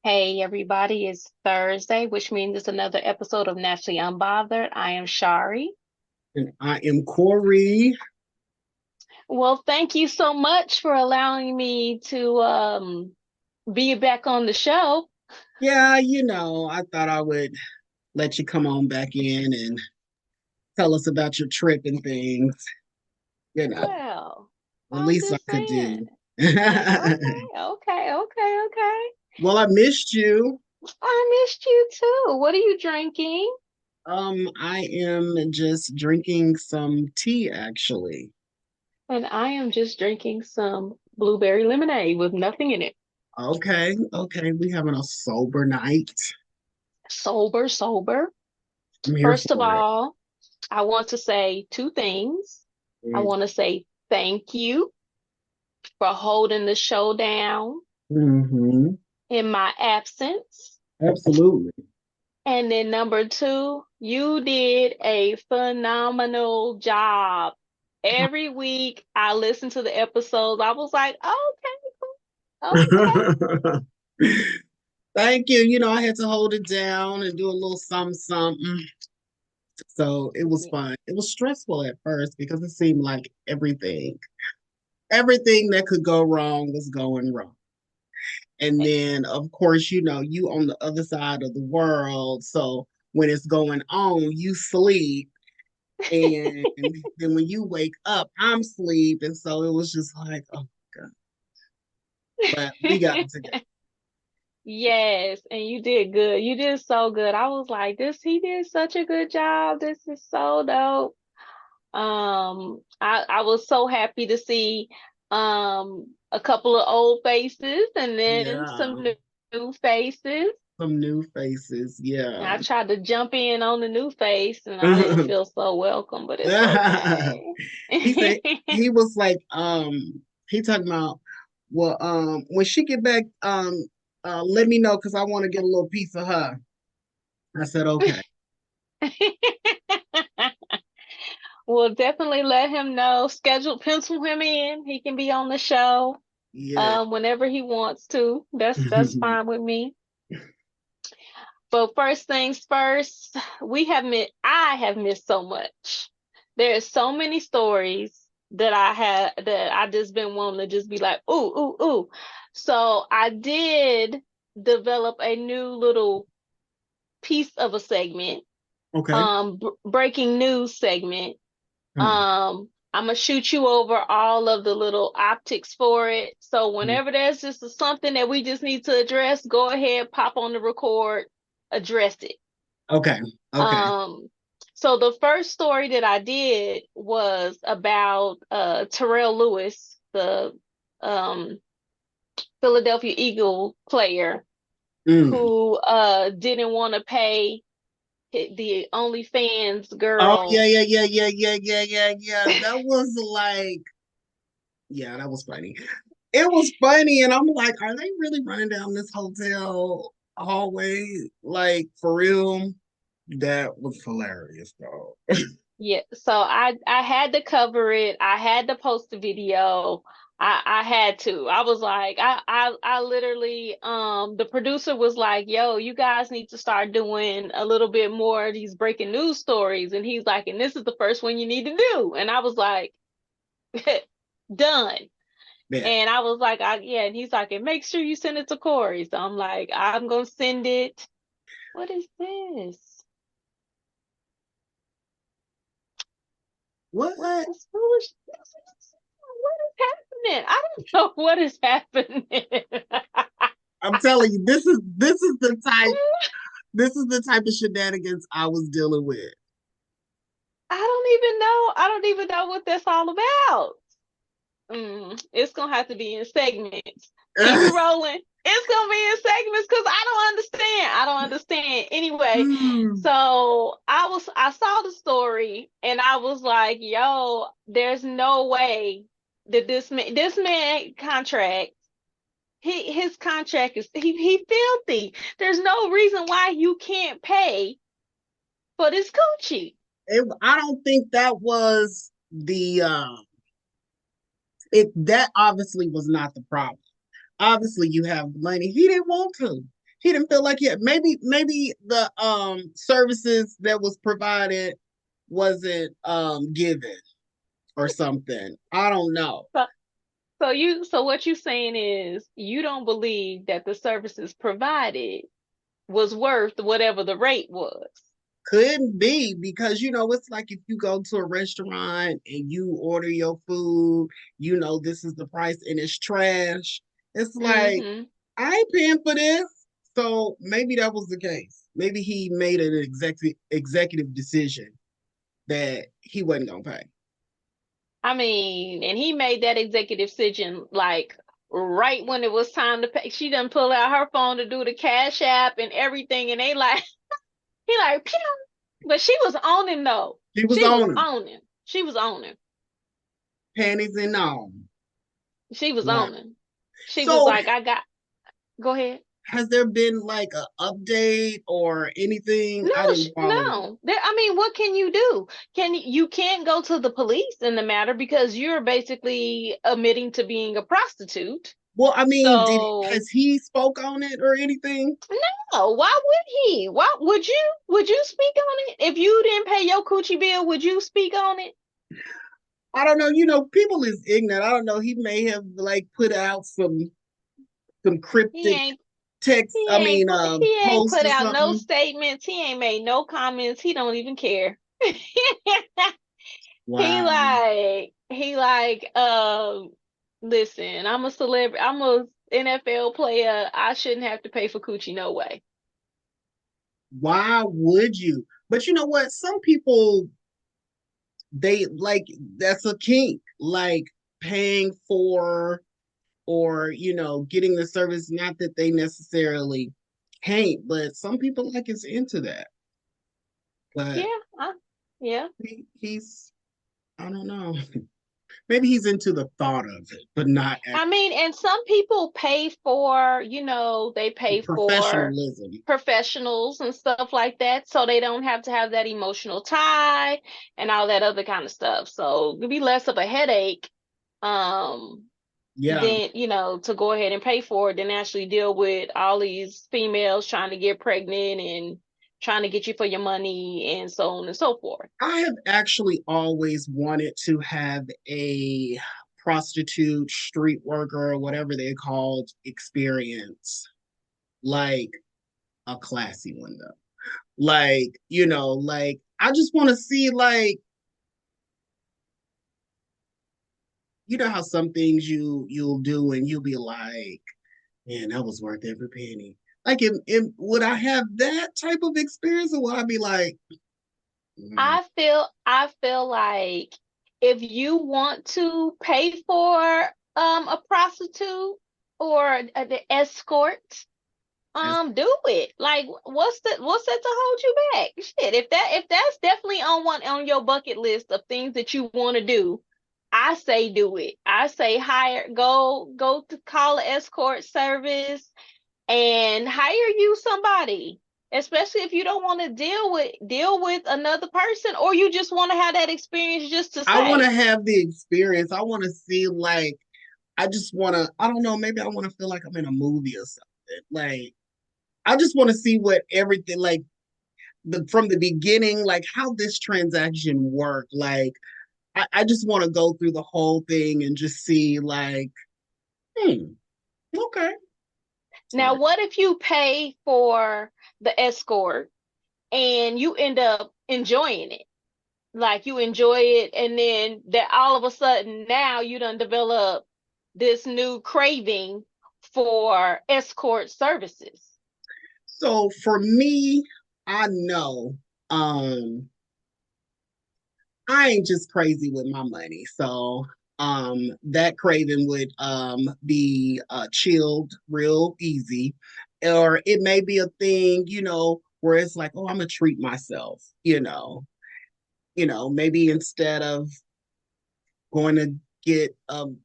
Hey everybody, it's Thursday, which means it's another episode of Naturally Unbothered. I am Shari. And I am Corey. Well, thank you so much for allowing me to be back on the show. Yeah, I thought I would let you come on back in and tell us about your trip and things. You know, Well, the I'm least I just could saying. do. Okay. Well, I missed you. I missed you too. What are you drinking? I am just drinking some tea actually. And I am just drinking some blueberry lemonade with nothing in it. Okay, we having a sober night. Sober. I'm here First of for it. all, I want to say two things. I want to say thank you for holding the show down Mm-hmm. in my absence. Absolutely. And then number two, you did a phenomenal job. Every week I listened to the episodes. I was like, okay. Thank you. I had to hold it down and do a little something, something. So it was fun. It was stressful at first because it seemed like everything that could go wrong was going wrong. And then, of course, you on the other side of the world. So when it's going on, you sleep. And then when you wake up, I'm asleep. And so it was just like, oh, God. But we got it together. Yes, and you did good. You did so good. I was like, he did such a good job. This is so dope. I was so happy to see a couple of old faces and then Yeah. some new faces. Some new faces. And Yeah. I tried to jump in on the new face and I didn't feel so welcome, but it's okay. He said he was like, he talking about, well, when she get back, let me know because I want to get a little piece of her. I said, okay. We'll definitely let him know. Schedule, pencil him in. He can be on the show Yeah. whenever he wants to. That's fine with me. But first things first, I have missed so much. There's so many stories that I just been wanting to just be like, ooh. So I did develop a new little piece of a segment, Okay. breaking news segment. Hmm. I'm gonna shoot you over all of the little optics for it. So whenever there's just something that we just need to address, go ahead, pop on the record, address it. Okay. Okay. Um, so the first story that I did was about Terrell Lewis, the um Philadelphia Eagle player Mm. who didn't want to pay the OnlyFans Oh girl. yeah. That was like, yeah, that was funny. It was funny, and I'm like, are they really running down this hotel hallway? Like for real? That was hilarious, though. Yeah, so I had to cover it. I had to post the video. I had to. I was like, I literally the producer was like, "Yo, you guys need to start doing a little bit more of these breaking news stories." And he's like, "And this is the first one you need to do." And I was like, "Done." Yeah. And I was like, yeah, and he's like, "And make sure you send it to Corey." So I'm like, "I'm gonna send it." What is this? What is What? this foolishness? What is happening? I don't know what is happening. I'm telling you, this is the type of shenanigans I was dealing with. I don't even know. I don't even know what that's all about. It's gonna have to be in segments. Keep it rolling. It's gonna be in segments because I don't understand. I don't understand. Anyway, so I saw the story and I was like, yo, there's no way that this man contract his contract is he filthy. There's no reason why you can't pay for this coochie. I don't think that was it. That obviously was not the problem. Obviously, you have money. He didn't want to. He didn't feel like it. Maybe the services that was provided wasn't given or something. I don't know. So, so what you saying is you don't believe that the services provided was worth whatever the rate was. Couldn't be because it's like if you go to a restaurant and you order your food, this is the price and it's trash. It's like Mm-hmm. I ain't paying for this. So maybe that was the case. Maybe he made an executive decision that he wasn't gonna pay. I mean, and he made that executive decision like right when it was time to pay. She done pull out her phone to do the cash app and everything, and they like he like, pew. But she was on him though. He was She was on him, on him. She was on him. panties and all. She was Wow. on him. She was So like, I got. Go ahead. has there been like an update or anything? No, I didn't follow it. no. There, I mean, what can you do? You can't go to the police in the matter because you're basically admitting to being a prostitute. Well, I mean, did So has he spoke on it or anything? no, why would he? Why would you? Would you speak on it? If you didn't pay your coochie bill, would you speak on it? I don't know. People is ignorant. I don't know. He may have like put out some He cryptic ain't text. I mean, he ain't post put or out no something. statements. He ain't made no comments. He don't even care. Wow. He like listen, I'm a celebrity. I'm a NFL player. I shouldn't have to pay for coochie no way. Why would you? But you know what? Some people they like that's a kink, like paying for or getting the service. Not that they necessarily can't, but some people like is into that. But Yeah, yeah. he's I don't know. Maybe he's into the thought of it, but not I actual mean, and some people pay for, they pay for professionalism. professionals and stuff like that, so they don't have to have that emotional tie and all that other kind of stuff. So it'd be less of a headache, um, Yeah, than, to go ahead and pay for it than actually deal with all these females trying to get pregnant and trying to get you for your money and so on and so forth. I have actually always wanted to have a prostitute, street worker, or whatever they're called, experience, like a classy one though. Like, like I just want to see like how some things you'll do and you'll be like, man, that was worth every penny. Like, would I have that type of experience, or would I be like, mm, I feel like if you want to pay for a prostitute or the escort, do it. Like what's that to hold you back? Shit, if that's definitely on your bucket list of things that you want to do, I say do it. I say go to call an escort service and hire you somebody, especially if you don't want to deal with another person or you just want to have that experience just to I want to say. have the experience. I want to see like I just want to. I don't know. Maybe I want to feel like I'm in a movie or something. Like I just want to see what everything like from the beginning, like how this transaction worked. Like I just want to go through the whole thing and just see like, hmm, okay. Now, what if you pay for the escort and you end up enjoying it? Like you enjoy it, and then that all of a sudden now you done develop this new craving for escort services. So for me, I know um I ain't just crazy with my money. So that craving would be chilled real easy. Or it may be a thing, where it's like, oh, I'm gonna treat myself, maybe instead of going to get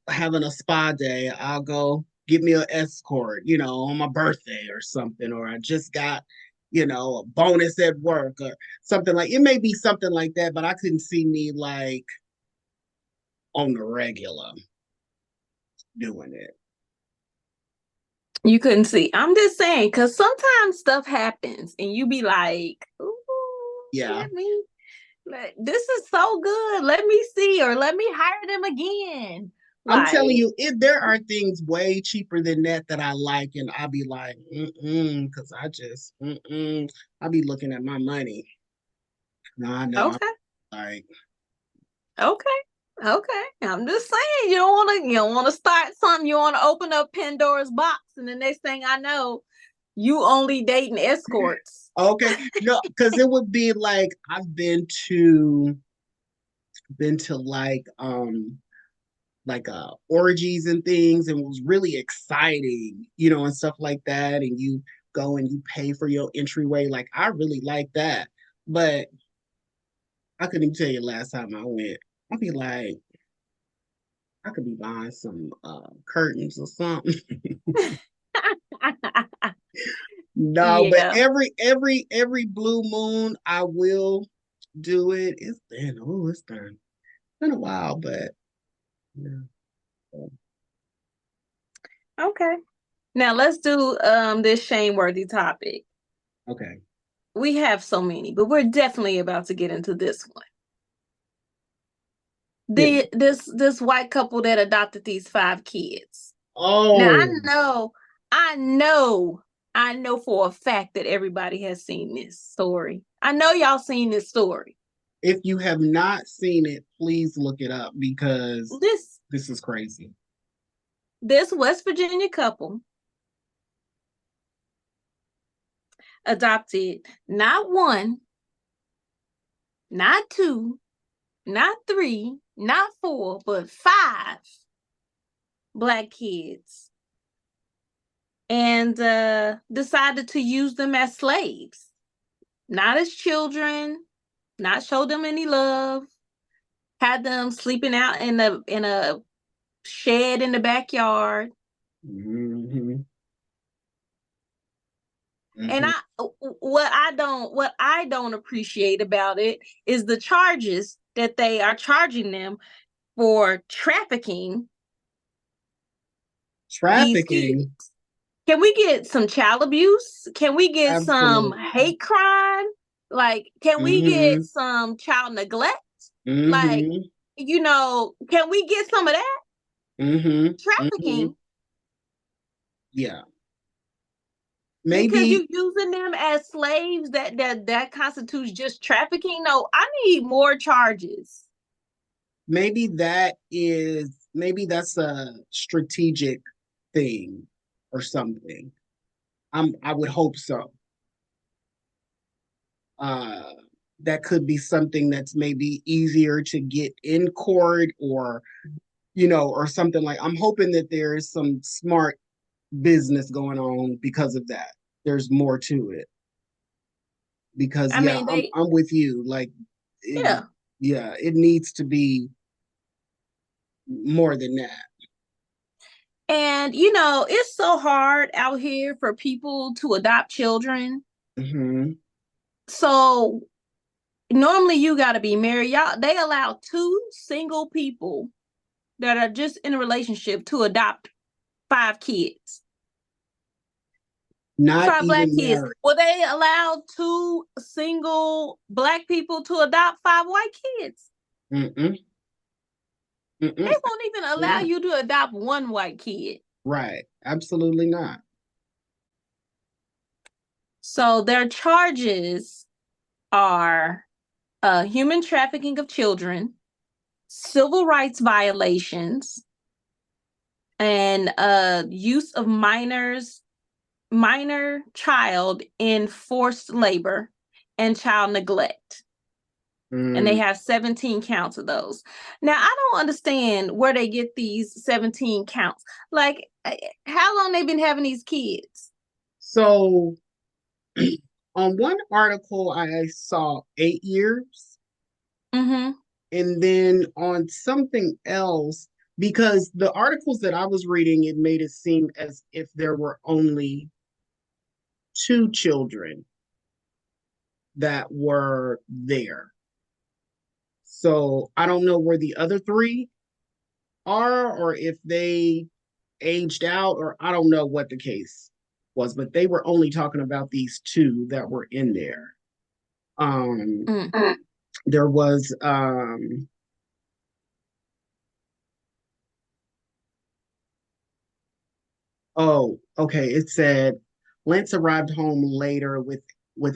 having a spa day, I'll go get me an escort, on my birthday or something, or I just got, a bonus at work or something like it may be something like that, but I couldn't see me like on the regular doing it. You couldn't see. I'm just saying, because sometimes stuff happens and you be like, ooh, Yeah. this is so good. Let me see, or let me hire them again. I'm telling Like, you, there are things way cheaper than that I like, and I'll be like, because I'll be looking at my money. No, I know. I'm okay, like, okay. Okay, I'm just saying you don't want to start something. You want to open up Pandora's box, and the next thing I know, you only dating escorts. okay, no, because it would be like I've been to like orgies and things, and it was really exciting, and stuff like that. And you go and you pay for your entryway. Like I really like that, but I couldn't even tell you last time I went. I'd be like, I could be buying some curtains or something. No, but Yeah. every blue moon I will do it. It's been a while, but yeah. Okay. Now let's do this shameworthy topic. Okay. We have so many, but we're definitely about to get into this one. Yeah. This white couple that adopted these 5 kids. Now Oh, I know, I know for a fact that everybody has seen this story. I know y'all seen this story. if you have not seen it, please look it up because This this is crazy. this West Virginia couple adopted not one, not two, not three, not four, but 5 Black kids, and decided to use them as slaves, not as children, not show them any love, had them sleeping out in a shed in the backyard. Hmm. And Hmm. what I don't appreciate about it is the charges that they are charging them for trafficking these kids. Trafficking, Can we get some child abuse? Can we get some absolutely. hate crime? Like, can we get Hmm. some child neglect? Like, Hmm. can we get some of that? Hmm. Hmm. Trafficking, Yeah. because Maybe you using them as slaves, that constitutes just trafficking. No, I need more charges. maybe that's a strategic thing or something. I would hope so. Uh, that could be something that's maybe easier to get in court, or something. Like I'm hoping that there is some smart business going on because of that. There's more to it because I yeah, mean, I'm with you. Like it, yeah. yeah, it needs to be more than that. And it's so hard out here for people to adopt children. Hmm. So normally you got to be married. Y'all, they allow 2 single people that are just in a relationship to adopt 5 kids. Not 5 Black even kids. married. Will they allow 2 single Black people to adopt 5 white kids? Mm-mm, They mm-mm. won't even allow Yeah, you to adopt 1 white kid. right. Absolutely not. So their charges are human trafficking of children, civil rights violations, and use of minor child in forced labor, and child neglect. And they Mm. have 17 counts of those. Now, I don't understand where they get these 17 counts. Like, how long they been having these kids? So on one article, I saw 8 years, Mm-hmm. and then on something else, because the articles that I was reading, it made it seem as if there were only 2 children that were there. So I don't know where the other 3 are, or if they aged out, or I don't know what the case was, but they were only talking about these two that were in there. Um, Mm. there was oh, okay. It said Lance arrived home later with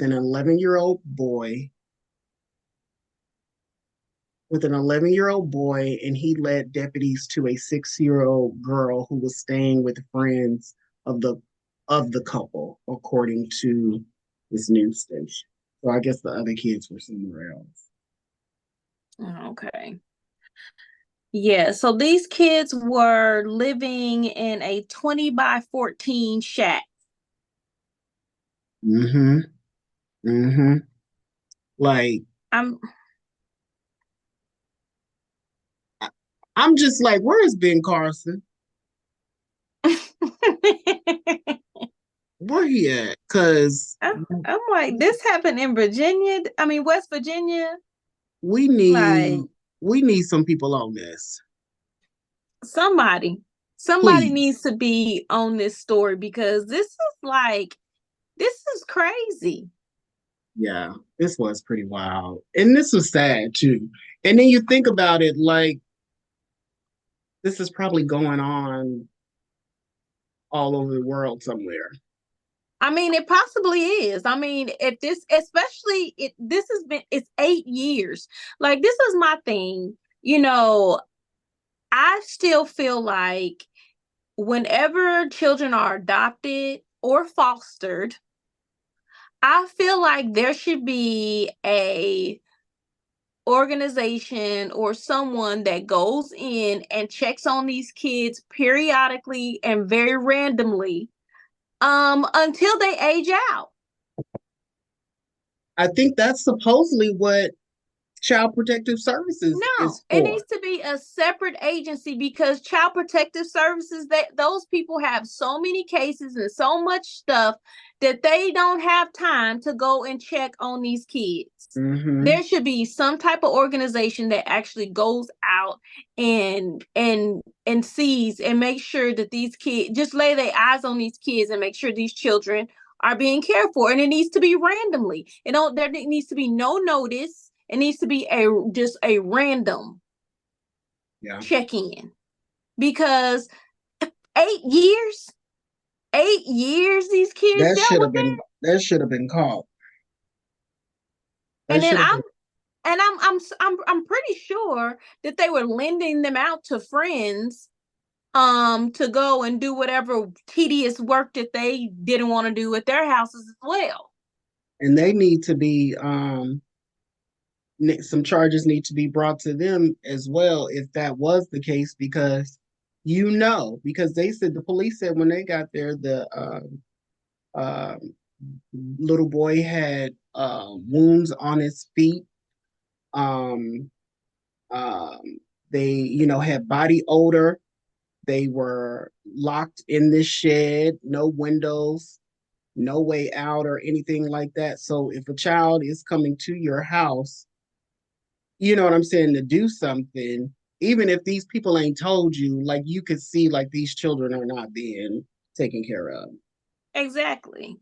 an 11-year-old boy, and he led deputies to a 6-year-old girl who was staying with friends of the couple, according to this news station. So I guess the other kids were somewhere else. Okay. Yeah, so these kids were living in a 20 by 14 shack. Mm-hmm. Mm-hmm. Like I'm I'm just like, where is Ben Carson? Where he at? Cause I'm like, this happened in Virginia. I mean, West Virginia. we Like, need we need some people on this. somebody, somebody Please. needs to be on this story because this is crazy. Yeah, this was pretty wild. And this was sad too. And then you think about it, like this is probably going on all over the world somewhere. I mean, it possibly is. I mean, if this, especially this has been, it's 8 years. Like, this is my thing. I still feel like whenever children are adopted or fostered, I feel like there should be a organization or someone that goes in and checks on these kids periodically and very randomly until they age out. I think that's supposedly what Child Protective Services No, is it for. needs to be a separate agency because Child Protective Services, that those people have so many cases and so much stuff that they don't have time to go and check on these kids. Mm-hmm. There should be some type of organization that actually goes out and sees and makes sure that these kids, just lay their eyes on these kids and make sure these children are being cared for. And it needs to be randomly. There needs to be no notice. It needs to be just a random Yeah. check-in because 8 years, 8 years these kids That dealt should with have that. been caught. That And then should have been. I'm pretty sure that they were lending them out to friends to go and do whatever tedious work that they didn't want to do at their houses as well. And they need to be some charges need to be brought to them as well if that was the case, because they said, the police said when they got there, the uh, little boy had wounds on his feet. um, um, they had body odor. They were locked in this shed, no windows, no way out or anything like that. So if a child is coming to your house, you know what I'm saying, to do something, even if these people ain't told you, like you could see like these children are not being taken care of. Exactly.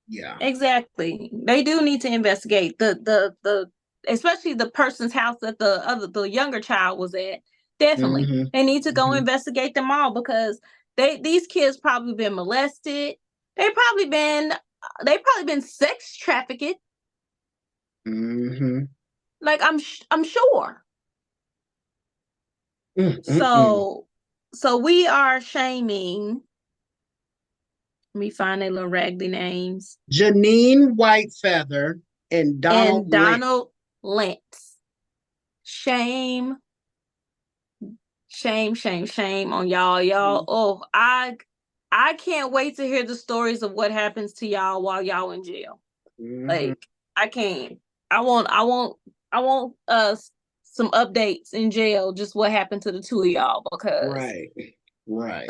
Yeah. Exactly. They do need to investigate the especially the person's house that the younger child was at. Definitely. Mm-hmm. They need to go Mm-hmm. investigate them all because these kids probably been molested. They probably been sex trafficked. Mm-hmm. Like I'm sure. Mm-mm-mm. So we are shaming. Let me find their little raggedy names. Janine Whitefeather and Donald And Lent. Donald Lentz. Shame, shame on y'all. Y'all, oh, I can't wait to hear the stories of what happens to y'all while y'all in jail. Mm-hmm. Like, I can't. I want some updates in jail, just what happened to the two of y'all, because Right. Right.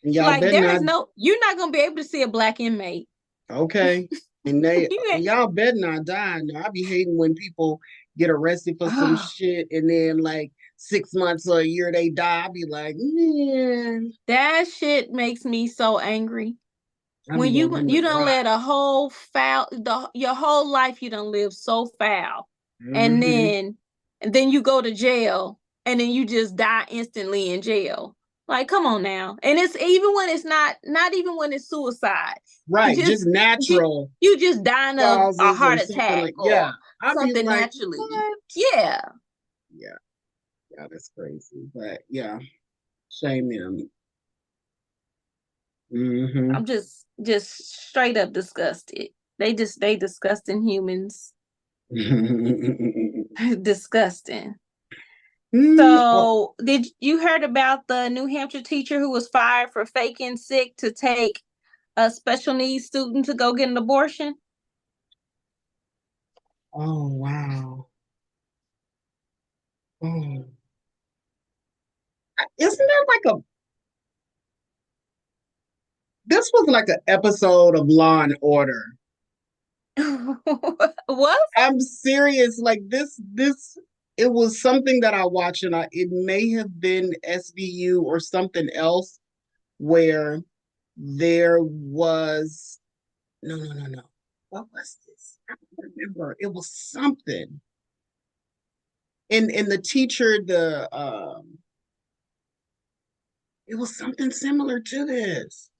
And y'all like better there is not. no, you're not gonna be able to see a black inmate. Okay. And You ain't, y'all better not die. Now I be hating when people get arrested for some oh, shit and then like 6 months or a year they die, I'd be like, man, That shit makes me so angry. I'd be When wanting them to you done rot. let a whole foul your whole life you done lived so foul, and Mm-hmm. then you go to jail, and then you just die instantly in jail. Like, come on now. And it's even when it's not even when it's suicide. You Right, just just you, natural you just dying of a causes or heart something attack like, yeah. or I'd be something like, naturally. what? Yeah. Yeah, yeah, that's crazy. But yeah, shame them. Mm-hmm. I'm just straight up disgusted. They disgusting humans. Disgusting. Oh, So, did you heard about the New Hampshire teacher who was fired for faking sick to take a special needs student to go get an abortion? oh wow. Oh. Isn't that like a this was like an episode of Law and Order. What? I'm serious. Like this it was something that I watched and it may have been SVU or something else where there was no. What was this? I don't remember. It was something. In the teacher, it was something similar to this.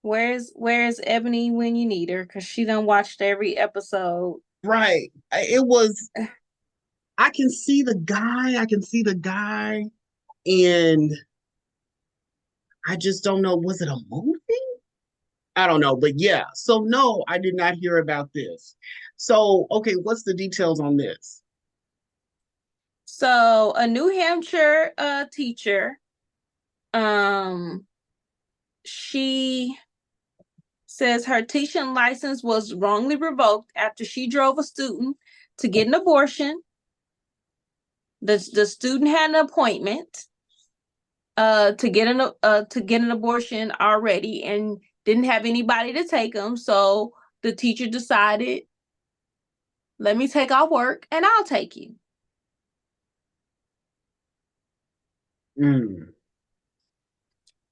Where's Ebony when you need her? Because she done watched every episode. Right. It was I can see the guy. I can see the guy. And I just don't know. Was it a movie? I don't know. But yeah. So no, I did not hear about this. So, okay, what's the details on this? So, a New Hampshire teacher, um, she says her teaching license was wrongly revoked after she drove a student to get an abortion. The student had an appointment to get an abortion already and didn't have anybody to take them. So the teacher decided, let me take off work and I'll take you. Mm.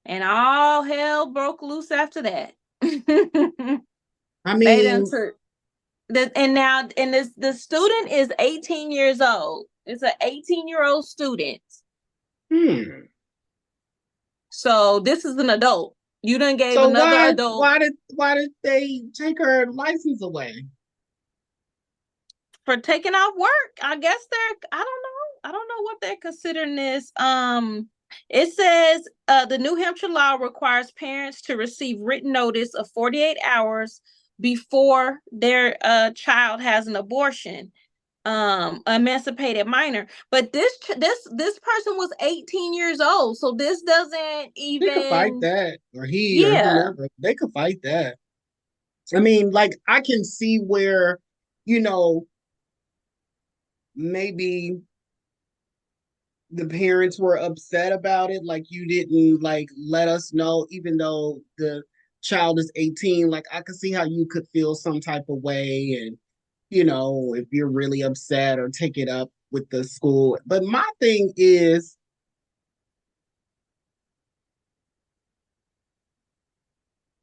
And all hell broke loose after that. I They done mean, took and now and this the student is 18 years old. It's an 18-year-old student. hmm. So this is an adult. You done gave So another adult why did they take her license away? for taking off work. I guess they're I don't know what they're considering this. It says the New Hampshire law requires parents to receive written notice of 48 hours before their child has an abortion. Emancipated minor, but this person was 18 years old, so this doesn't They could fight even. that, or he or Yeah, whomever. They could fight that. I mean, like I can see where, you know, maybe the parents were upset about it, like you didn't like let us know, even though the child is 18. Like I could see how you could feel some type of way, and if you're really upset or take it up with the school. But my thing is,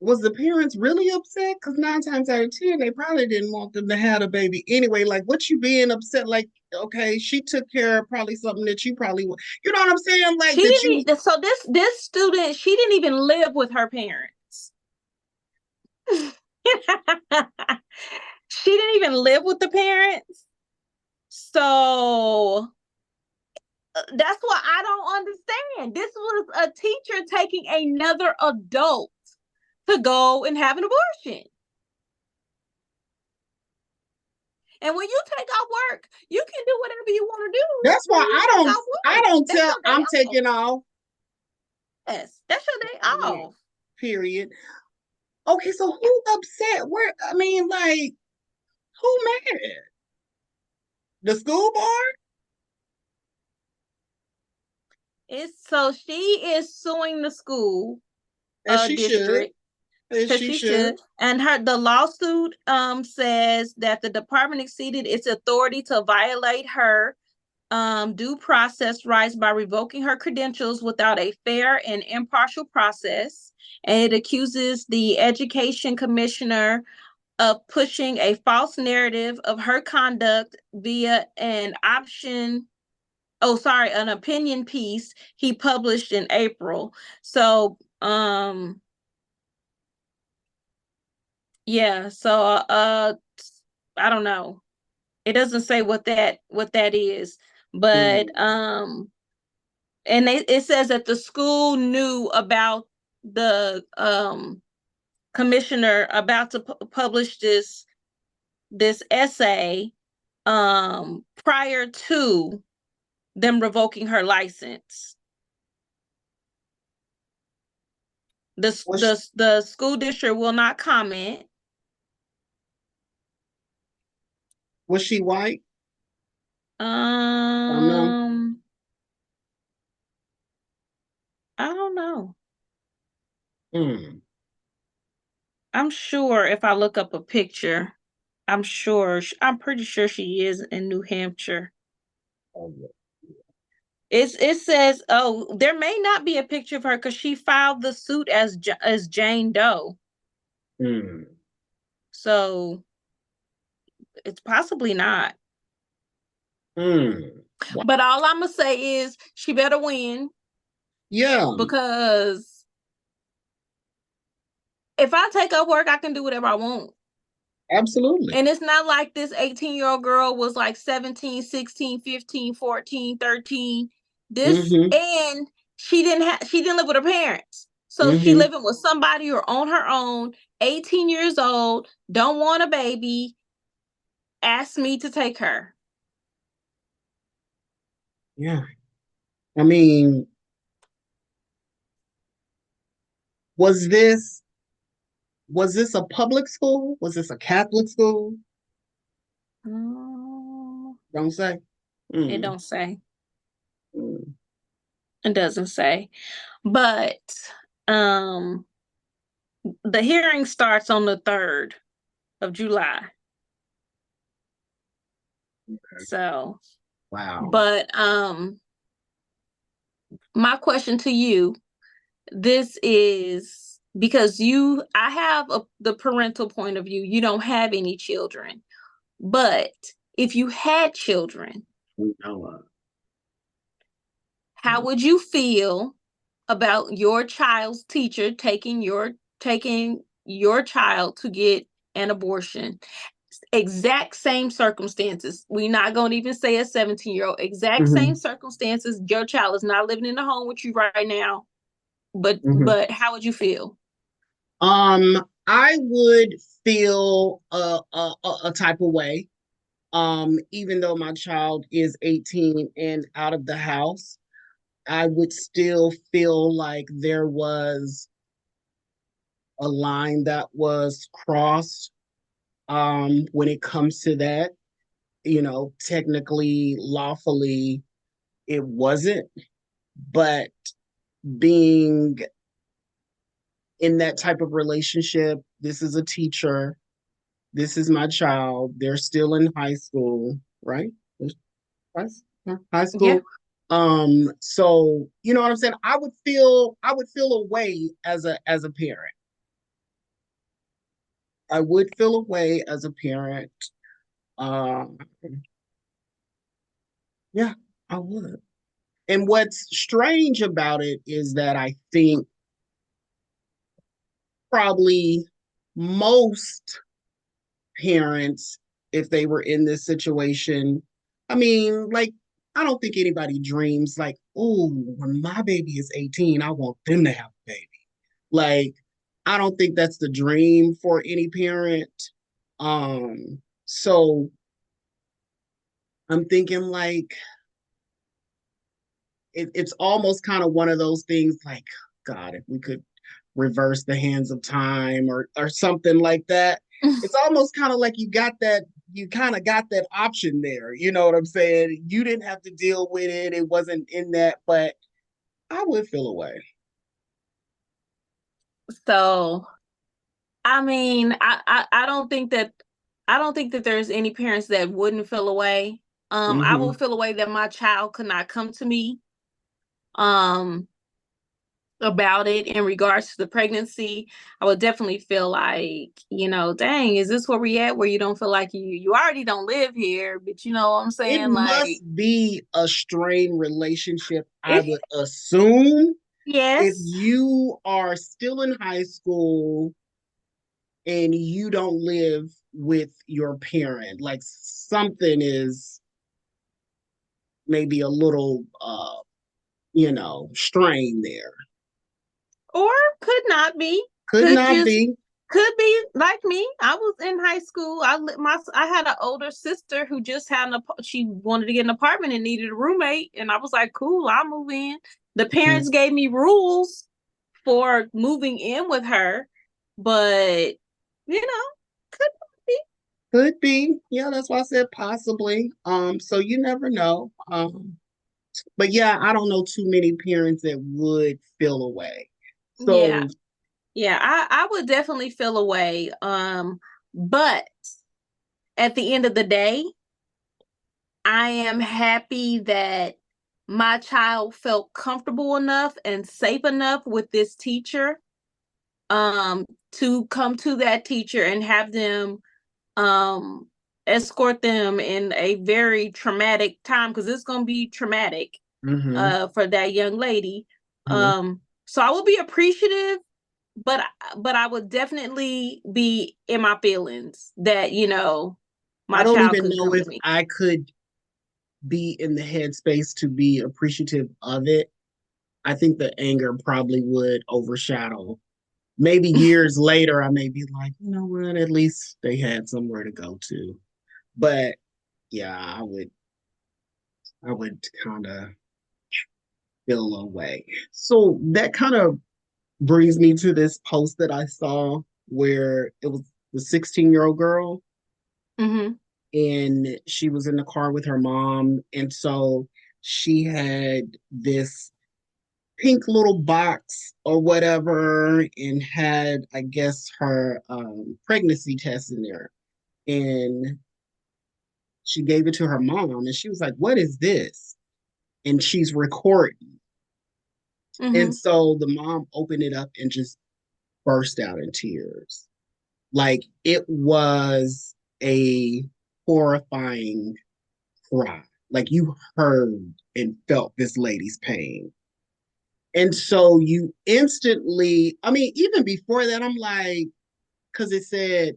was the parents really upset? Because 9 times out of 10, they probably didn't want them to have a baby anyway. Like, what you being upset? Like, okay, she took care of probably something that you probably, you know what I'm saying? Like she that you. didn't. So this student, she didn't even live with her parents. She didn't even live with the parents. So that's what I don't understand. This was a teacher taking another adult to go and have an abortion. And when you take off work, you can do whatever you want to do That's why when you take off I work. don't That's tell. your day I'm off. taking off. Yes, that's your day Yeah. off. Period. Okay, so who upset? Where? I mean, like, who mad? The school board? It's so she is suing the school And she should. district. As Because she she should. should. And the lawsuit says that the department exceeded its authority to violate her due process rights by revoking her credentials without a fair and impartial process. And it accuses the education commissioner of pushing a false narrative of her conduct via an opinion piece he published in April. So, yeah, so I don't know. It doesn't say what that is, but Mm. and it says that the school knew about the commissioner about to publish this essay prior to them revoking her license. The Was the school district will not comment. was she white? I don't know. Um, I don't know. Mm. I'm sure if I look up a picture, I'm pretty sure she is in New Hampshire. Oh, yeah. It says, oh, there may not be a picture of her because she filed the suit as Jane Doe. Mm. So it's possibly not. Mm. Wow. But all I'm gonna say is she better win, Yeah, because if I take up work, I can do whatever I want. absolutely. And it's not like this 18-year-old girl was like 17, 16, 15, 14, 13. This Mm-hmm. and she didn't live with her parents. So she Mm-hmm. living with somebody or on her own, 18 years old, don't want a baby, asked me to take her. Yeah. I mean, was this was this a public school? Was this a Catholic school? Oh, Don't say. it Mm. don't say. Mm. It doesn't say. But um the hearing starts on the 3rd of July. Okay. So, Wow. but my question to you, this is because I have the parental point of view. You don't have any children, but if you had children, We know. how would you feel about your child's teacher taking your child to get an abortion? Exact same circumstances. We're not going to even say a 17-year-old. Exact same Mm-hmm. circumstances. Your child is not living in the home with you right now. But Mm-hmm. but how would you feel? I would feel a type of way. Even though my child is 18 and out of the house, I would still feel like there was a line that was crossed when it comes to that. Technically, lawfully, it wasn't, but being in that type of relationship, this is a teacher, this is my child, they're still in high school, right? High Yeah. school. So you know what I'm saying? I would feel a way as a parent. I would feel a way as a parent. Um, yeah, I would. And what's strange about it is that I think probably most parents, if they were in this situation, I mean, like, I don't think anybody dreams like, oh, when my baby is 18, I want them to have a baby. Like, I don't think that's the dream for any parent. So I'm thinking like it's almost kind of one of those things like, God, if we could reverse the hands of time or something like that. It's almost kind of like you kind of got that option there. You know what I'm saying? You didn't have to deal with it. It wasn't in that, but I would feel away. So I mean, I don't think that there's any parents that wouldn't feel away. I will Hmm. feel away that my child could not come to me um about it in regards to the pregnancy. I would definitely feel like, dang, is this where we at? Where you don't feel like you already don't live here, but you know what I'm It saying? must Like, be a strained relationship, I would assume, if yes. you are still in high school and you don't live with your parent. Like something is maybe a little strained there. Or could not be. Could Could not just be. could be like me. I was in high school. I had an older sister who just had she wanted to get an apartment and needed a roommate, and I was like, cool, I'll move in. The Mhm. parents gave me rules for moving in with her, but could be. Could be. Yeah, that's why I said possibly. So you never know. But yeah, I don't know too many parents that would feel away. Yeah, So yeah, I would definitely feel away. But at the end of the day, I am happy that my child felt comfortable enough and safe enough with this teacher to come to that teacher and have them um escort them in a very traumatic time, because it's going to be traumatic mhm, for that young lady. mhm. So I will be appreciative, but I would definitely be in my feelings that I my don't child even couldn't know come to if me. I could be in the headspace to be appreciative of it. I think the anger probably would overshadow. Maybe years later, I may be like, you know what, at least they had somewhere to go to. But yeah, I would kind of feel away. So that kind of brings me to this post that I saw where it was the 16-year-old girl Hmm. and she was in the car with her mom. And so she had this pink little box or whatever and had, I guess, her pregnancy test in there. And she gave it to her mom and she was like, "What is this?" And she's recording. And Hmm. so the mom opened it up and just burst out in tears. Like it was a horrifying cry. Like you heard and felt this lady's pain. And so you instantly, I mean, even before that, I'm like, because it said,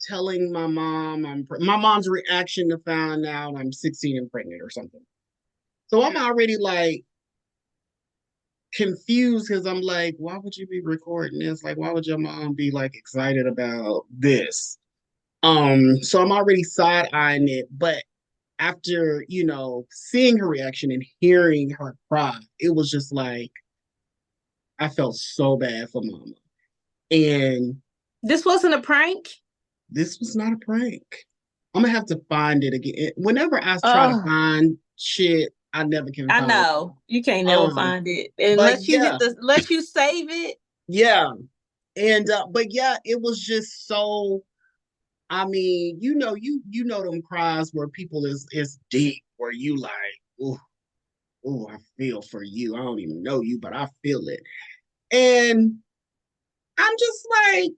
telling my mom, my mom's reaction to find out I'm 16 and pregnant or something. So I'm already like confused because I'm like, why would you be recording this? Like, why would your mom be like excited about this? So I'm already side eyeing it, but after seeing her reaction and hearing her cry, it was just like I felt so bad for mama. And This wasn't a prank. this was not a prank. I'm gonna have to find it again. Whenever I try to Oh, find shit, I never can I find it. know you can't never Um, find it but unless you yeah, unless you save it. yeah, and but yeah, it was just so. I mean, you know them cries where people is deep, where you like, oh, oh, I feel for you. I don't even know you, but I feel it, and I'm just like,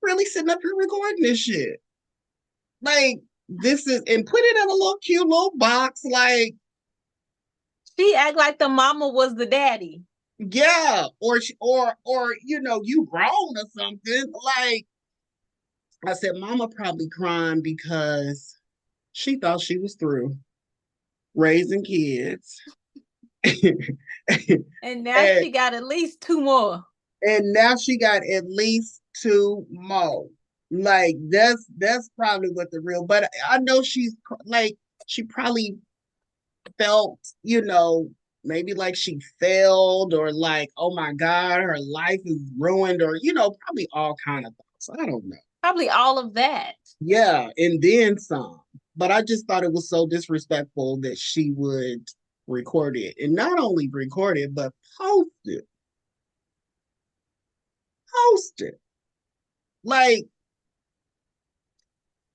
really sitting up here recording this shit. Like this is and put it in a little cute little box. Like, She act like the mama was the daddy. yeah, or you grown or something. Like I said, Mama probably crying because she thought she was through raising kids. And now and she got at least two more. and now she got at least two more. Like that's probably what the real. But I know she's like she probably felt, maybe like she failed or like, oh my God, her life is ruined or, probably all kind of thoughts. I don't know. Probably all of that. Yeah, and then some. But I just thought it was so disrespectful that she would record it and not only record it, but post it. Toasted. Like,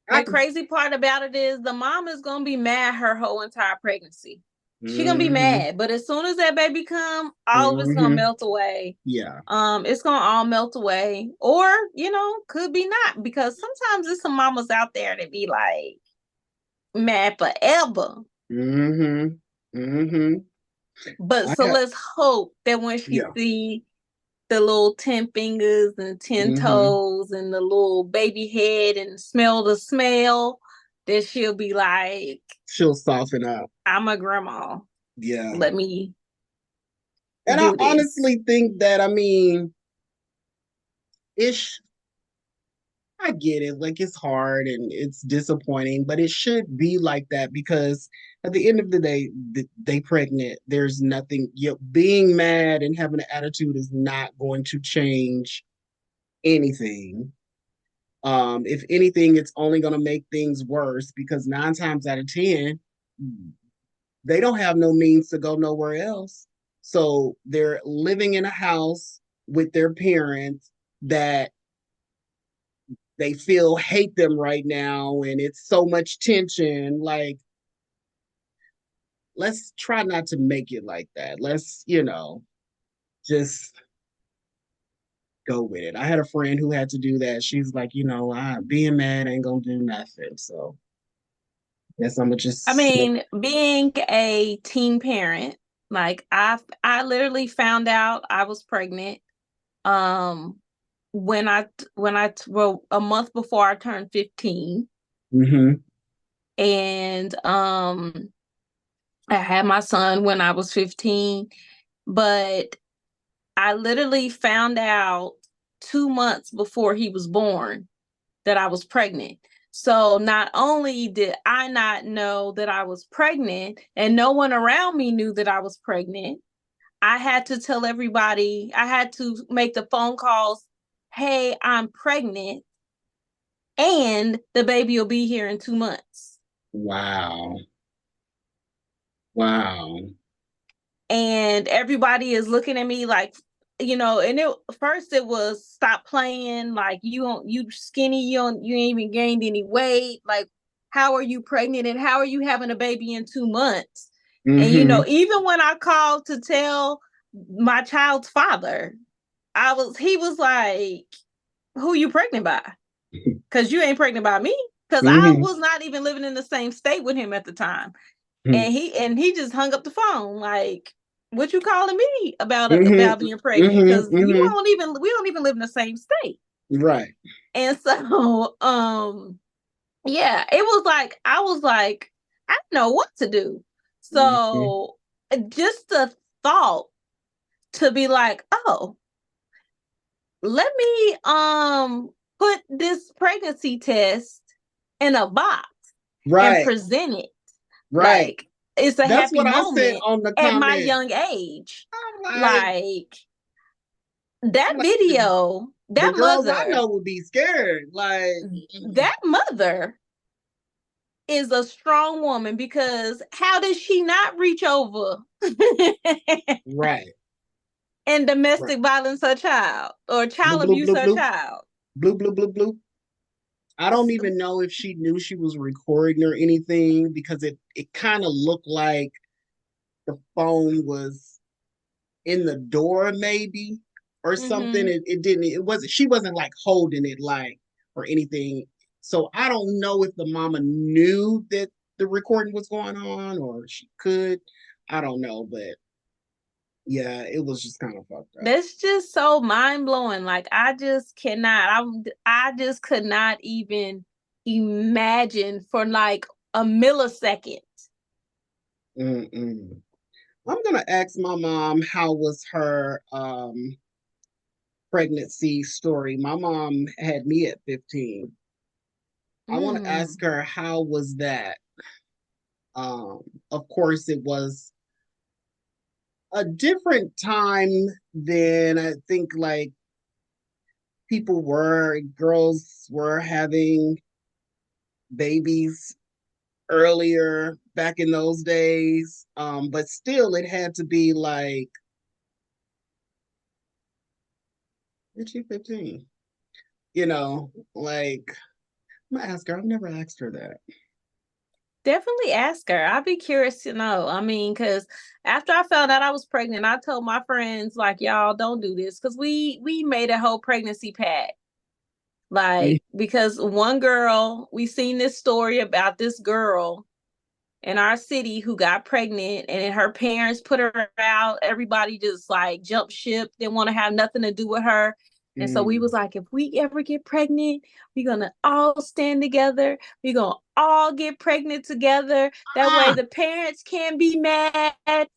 I The could. crazy part about it is the mom is gonna be mad her whole entire pregnancy. She gonna be Mm-hmm. mad, but as soon as that baby come, all of it's gonna Mm-hmm. melt away. Yeah. It's gonna all melt away, or could be not, because sometimes there's some mamas out there that be like mad forever. Mm-hmm. Mm-hmm. But I so have. let's hope that when she Yeah. see the little 10 fingers and 10 Mm-hmm. toes and the little baby head and smell the smell, that she'll be like, She'll soften up. I'm a grandma. Yeah. Let me And I do this. honestly think that, I mean, it's, I get it. Like, it's hard and it's disappointing, but it should be like that because at the end of the day, they pregnant. There's nothing, being mad and having an attitude is not going to change anything. If anything, it's only going to make things worse because 9 times out of 10, they don't have no means to go nowhere else. So they're living in a house with their parents that they feel hate them right now, and it's so much tension. Like, let's try not to make it like that. Let's, just go with it. I had a friend who had to do that. She's like, being mad ain't gonna do nothing. So guess I'm gonna I just mean, being a teen parent, like I literally found out I was pregnant um well, a month before I turned 15. mm-hmm, And I had my son when I was 15, but I literally found out 2 months before he was born that I was pregnant. So not only did I not know that I was pregnant, and no one around me knew that I was pregnant, I had to tell everybody, I had to make the phone calls, hey, I'm pregnant, and the baby will be here in 2 months. wow. Wow. And everybody is looking at me like, and first it was, stop playing, like, you skinny, you ain't even gained any weight, like, how are you pregnant and how are you having a baby in 2 months? And Mm-hmm. even when I called to tell my child's father, he was like, who you pregnant by? Because you ain't pregnant by me, because I Mm-hmm. was not even living in the same state with him at the time. Mm-hmm. And he just hung up the phone like, what you calling me about Mm-hmm. being pregnant? Because Mm-hmm. Mm-hmm. we don't even live in the same state. Right. And so yeah, it was like, I was like, I don't know what to do. Mm-hmm. So just the thought to be like, oh, let me put this pregnancy test in a box and Right. present it Right. like it's a That's happy what I said moment on the at my comment. young age. I'm like, Like, that I'm like, video, the girls I know would be scared. Like, that mother is a strong woman, because how did she not reach over right. and Right. domestic violence her child, or Blue, child blue, abuse blue, her blue. child? Blue, blue, blue, blue. I don't even know if she knew she was recording or anything because it kind of looked like the phone was in the door maybe or something. Mm-hmm. It didn't, it wasn't, she wasn't like holding it like or anything. So I don't know if the mama knew that the recording was going on or she could. I don't know, but yeah, it was just kind of fucked up. That's just so mind blowing. Like, I just cannot. I just could not even imagine for like a millisecond. Mm-mm. I'm gonna ask my mom how was her pregnancy story. My mom had me at 15. I want to ask Mm. her how was that. Um, of course, it was a different time than I think like girls were having babies earlier back in those days. But still, it had to be like She 15. You know, like I'm gonna ask her. I've never asked her that. Definitely ask her. I'd be curious to know. I mean, because after I found out I was pregnant, I told my friends, like, y'all don't do this. Because we made a whole pregnancy pact. Like, because one girl, we seen this story about this girl in our city who got pregnant, and then her parents put her out. Everybody just like jumped ship, didn't want to have nothing to do with her. And so we was like, if we ever get pregnant, we're gonna all stand together. We're gonna all get pregnant together. That way the parents can't be mad at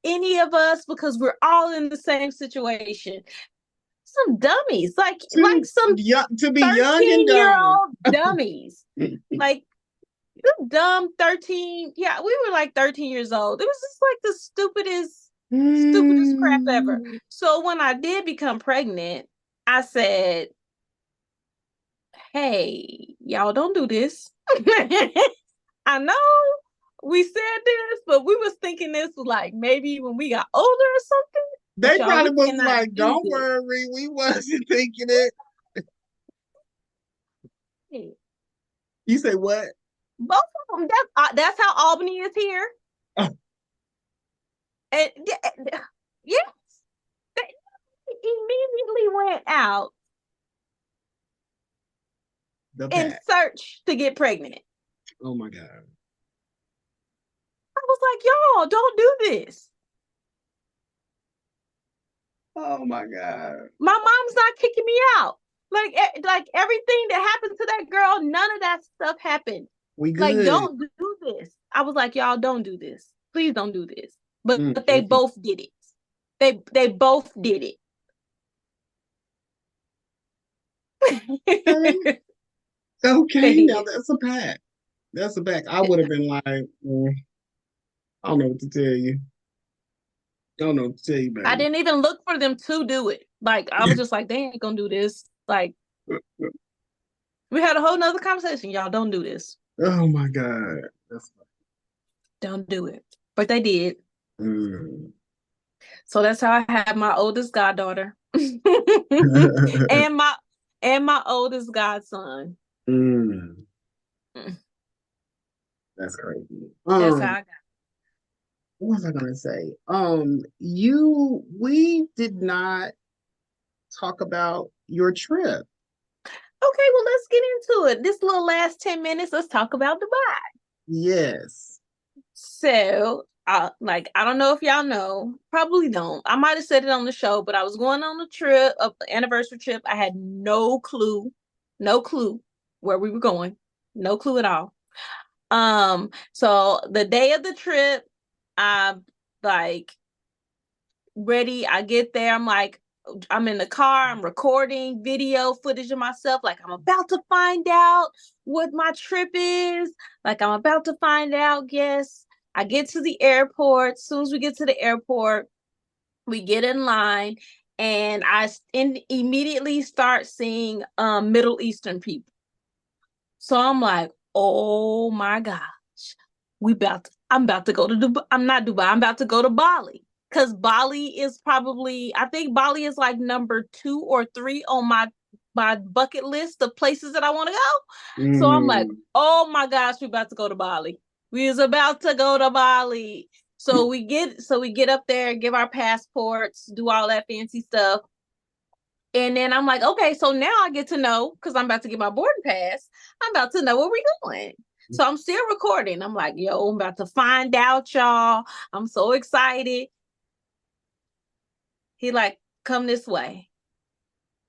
any of us because we're all in the same situation. Some dummies, like some to be young and 13-year-old dummies. Like dumb 13. Yeah, we were like 13 years old. It was just like the stupidest crap ever. So when I did become pregnant, I said, hey, y'all don't do this. I know we said this, but we was thinking this like maybe when we got older or something. They probably was like, don't worry, we wasn't thinking it. You say what? Both of them. That's how Albany is here. Oh. And yes, they immediately went out and searched to get pregnant. Oh my God. I was like, y'all, don't do this. Oh my God. My mom's not kicking me out. Like everything that happened to that girl, none of that stuff happened. We good. Like, don't do this. I was like, y'all, don't do this. Please don't do this. But they both did it. They both did it. Okay, now that's a pact. That's a pact. I would have been like, I don't know what to tell you. I don't know what to tell you, baby. I didn't even look for them to do it. Like, I was just like, they ain't gonna do this. Like, we had a whole nother conversation. Y'all don't do this. Oh my God. That's funny. Don't do it. But they did. So that's how I had my oldest goddaughter. and my oldest godson. That's crazy. That's how I got. What was I gonna say? We did not talk about your trip. Okay, well, let's get into it. This little last 10 minutes, let's talk about Dubai. Yes. So, I don't know if y'all know, probably don't. I might have said it on the show, but I was going on a trip, an anniversary trip. I had no clue where we were going. No clue at all. So the day of the trip, I'm like ready. I get there. I'm in the car. I'm recording video footage of myself. Like, I'm about to find out what my trip is. Like, I'm about to find out. Yes. I get to the airport. As soon as we get to the airport, we get in line, and I immediately start seeing Middle Eastern people. So I'm like, oh my gosh, I'm about to go to Dubai. I'm not Dubai. I'm about to go to Bali. Because Bali is I think Bali is like number 2 or 3 on my bucket list of places that I want to go. So I'm like, oh my gosh, we're about to go to Bali. We was about to go to Bali. So we get up there, give our passports, do all that fancy stuff. And then I'm like, okay, so now I get to know, because I'm about to get my boarding pass, I'm about to know where we're going. So I'm still recording. I'm like, yo, I'm about to find out, y'all. I'm so excited. He like, come this way.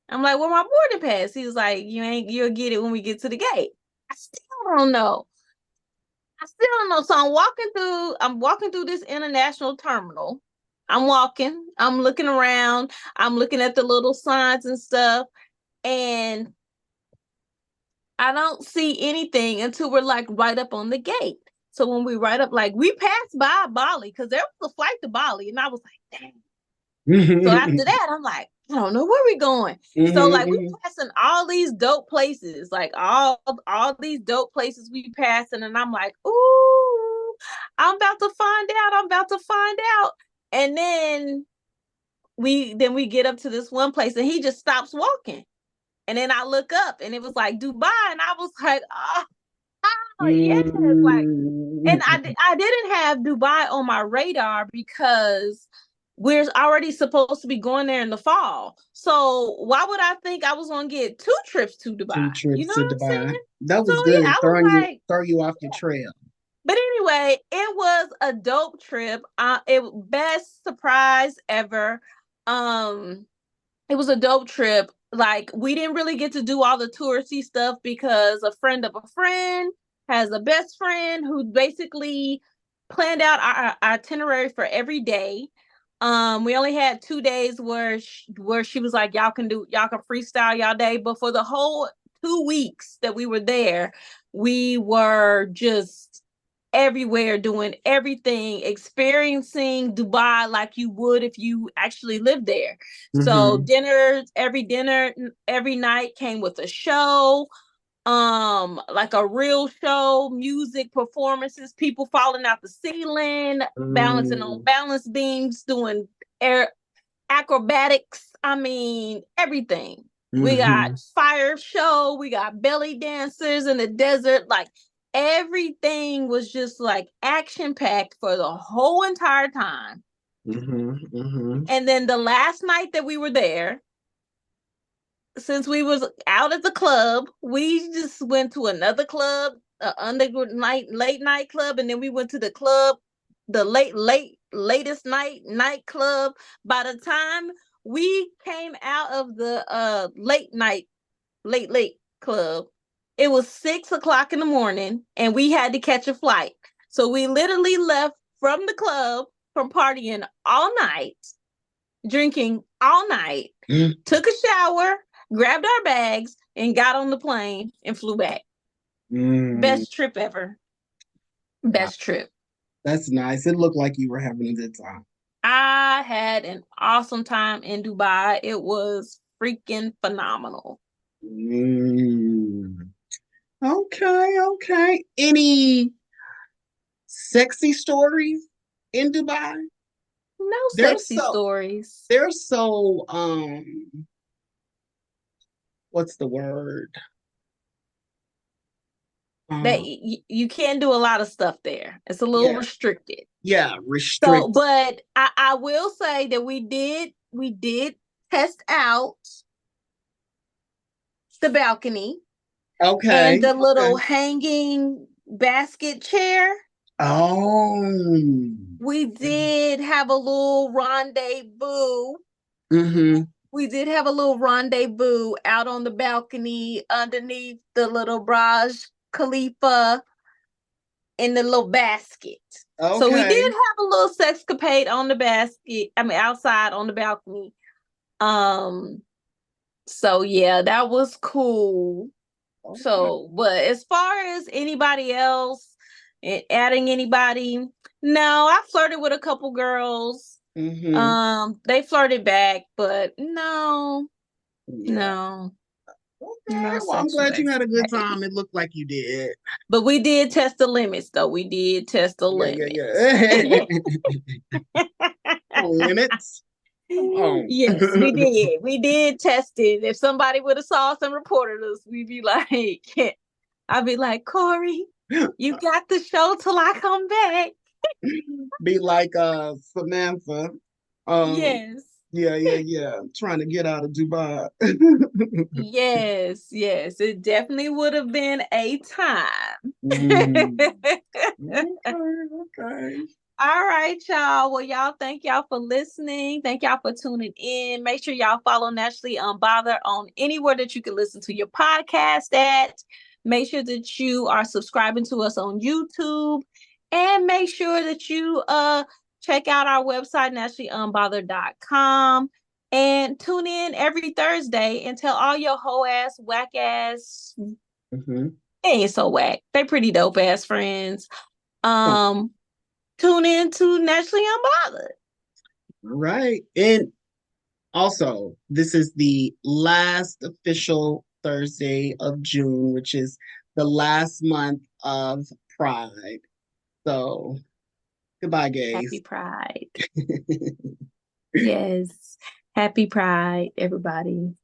I'm like, well, my boarding pass. He was like, you'll get it when we get to the gate. I still don't know. So I'm walking through this international terminal. I'm looking around, I'm looking at the little signs and stuff, and I don't see anything until we're like right up on the gate. So when we right up, like, we passed by Bali, because there was a flight to Bali, and I was like, dang. So after that, I'm like, I don't know where we're going. So like, we passing all these dope places, like all these dope places we passing, and I'm like, ooh, I'm about to find out. And then we get up to this one place and he just stops walking. And then I look up and it was like Dubai. And I was like, oh yes. Like, and I didn't have Dubai on my radar because we're already supposed to be going there in the fall. So why would I think I was going to get 2 trips to Dubai? Two You trips know to what I'm Dubai. saying? That So was yeah, good. I was like, Throw you off your trail. but anyway, it was a dope trip. It best surprise ever. Um, it was a dope trip. Like, we didn't really get to do all the touristy stuff because a friend of a friend has a best friend who basically planned out our itinerary for every day. We only had 2 days where she was like, y'all can freestyle y'all day, but for the whole 2 weeks that we were there, we were just everywhere doing everything, experiencing Dubai like you would if you actually lived there. So dinner every night came with a show, like a real show, music, performances, people falling out the ceiling, balancing on balance beams, doing air acrobatics. I mean, everything. We got fire show, we got belly dancers in the desert, like everything was just like action packed for the whole entire time. And then the last night that we were there, since we was out at the club, we just went to another club, late night club, and then we went to the club, the latest nightclub. By the time we came out of the late club, it was 6 o'clock in the morning, and we had to catch a flight. So we literally left from the club from partying all night, drinking all night, took a shower, grabbed our bags, and got on the plane and flew back. Best trip ever. Best trip. That's nice. It looked like you were having a good time. I had an awesome time in Dubai. It was freaking phenomenal. Okay. Any sexy stories in Dubai? No sexy stories. They're so what's the word? That you can't do a lot of stuff there. It's a little restricted. Yeah, restricted. So, but I will say that we did test out the balcony. Okay. And the little hanging basket chair. Oh. We did have a little rendezvous. We did have a little rendezvous out on the balcony underneath the little Burj Khalifa in the little basket. Okay. So we did have a little sexcapade on the basket. I mean, outside on the balcony. So yeah, that was cool. Okay. So, but as far as anybody else, adding anybody, no, I flirted with a couple girls. They flirted back, but no. Okay, no well, I'm glad you had a good time. It looked like you did. But we did test the limits, though. We did test the limits. Limits? Oh. Yes, we did. We did test it. If somebody would have saw us and reported us, we'd be like, I'd be like, Corry, you got the show till I come back. Be like Samantha. Yes. Yeah. Trying to get out of Dubai. Yes. It definitely would have been a time. Okay. All right, y'all. Well, y'all, thank y'all for listening. Thank y'all for tuning in. Make sure y'all follow Naturally Unbothered on anywhere that you can listen to your podcast at. Make sure that you are subscribing to us on YouTube. And make sure that you check out our website, naturallyunbothered.com. And tune in every Thursday and tell all your hoe ass, whack ass, they ain't so whack. They pretty dope ass friends. Tune in to Naturally Unbothered. Right. And also, this is the last official Thursday of June, which is the last month of Pride. So, goodbye, gays. Happy Pride. Yes. Happy Pride, everybody.